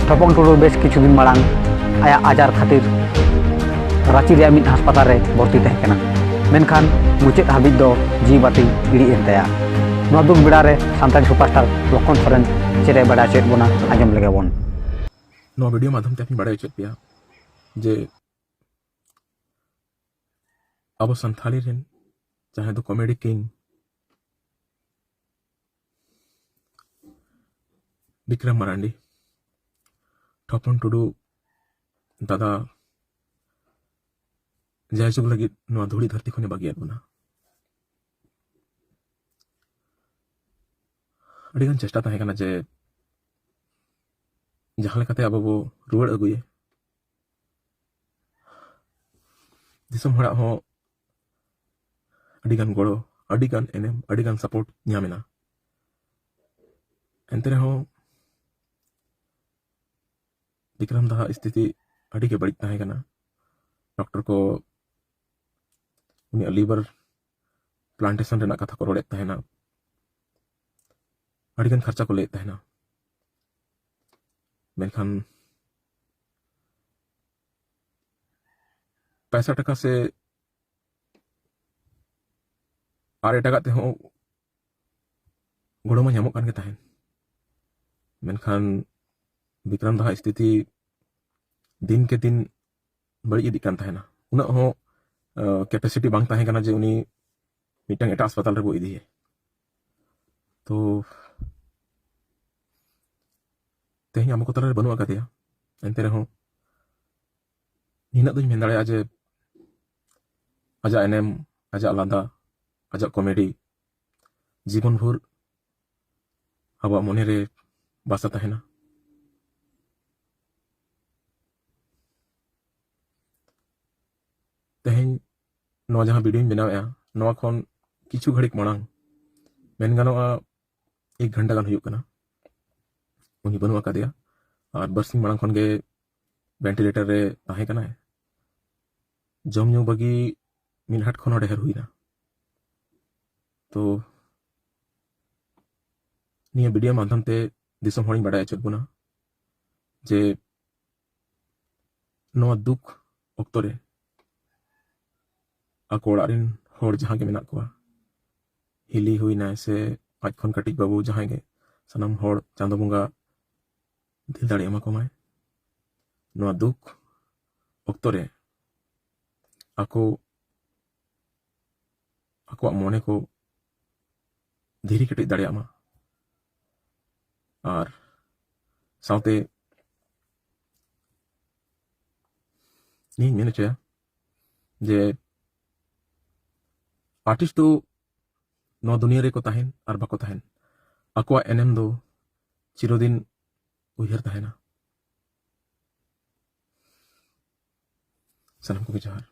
ᱴᱚᱯᱚᱝ ᱴᱩᱰᱩ base किछु दिन माड़ांग आया आजार खातिर रांची रे मिद हासपाताल रे भर्ती तहे कना मेनखान मुचाद हाबिज दो जी बाती इड़ी एन ताया नोआ दुख बेड़ा रे सानताली सुपरस्टार लखन सोरेन चेरे बड़ा चेत बोना आजम लगे बोन नोआ वीडियो माध्यम ते अपनी बड़ा चेत पिया जे अब संथाली रेन चाहे तो कॉमेडी किंग विक्रम मरांडी ठपन टुडू दादा जायजुग लगी नोआ धूड़ी धरती खने बागिया बना अड़ीगन चेष्टा तहे कना जे जहां लेकाते अब बो रुवाड़ अगुए दिसम हड़ा हो अड़ीगन गड़ो अड़ीगन एनेम अड़ीगन सपोर्ट न्यामेना एंते रहो विक्रम दा स्थिति अड़ी के बड़ी तहे कना डॉक्टर को उनी लीवर प्लांटेशन रेना कथा को रोड़े तहेना अड़ीगन खर्चा को ले तहेना मेनखान पैसा टका से आर एटागा ते हो गड़ो मा ᱧᱟᱢᱚᱜ ᱠᱟᱱ ᱜᱮ ᱛᱟᱦᱮᱱ मेनखान विक्रम दा स्थिति दिन के दिन बड़ी इदी कान तहेना उना हो कैपेसिटी बांग तहे कना जे उनी मिटंग एटा अस्पताल रे बो इदी तो तेहनी आमको तला रे बनु आकादिया एंते रहो निना दुई मेन दाड़े जे आजा एनएम आजा लादा आजा कॉमेडी जीवन भर अब मने रे बासा तहेना तेहन नोआ जहां वीडियो बनाया नोआ खन किछु घड़िक मांग मेन गानोआ 1 घंटा गान हुयुक कना उनी बनु आकादिया और बरसिंग मांग खन गे वेंटिलेटर रे ताहे कना जम न्यू बगी मिनहाट खन ढेर हुईना तो निया वीडियो माध्यम ते दिसम हणी बड़ा चत बुना जे नोआ दुख ऑक्तो रे आको ओड़ारिन होड़ जहां के मेना कोआ हिली हुईना से आज खन कटिक बाबू जहां के सनम होड़ चांदो बुंगा दिल दाड़ी एमा कोमाय नोआ दुख ऑक्तो रे आको आको मोने को धीरे कटिक दाड़ी आमा और साउते नी मेने चया जे आर्टिस्ट तो नौ दुनिया रे को ताहेन और बाको ताहेन आको एनएम दो चिरोदिन उयहर ताहेना सनम को जोहार।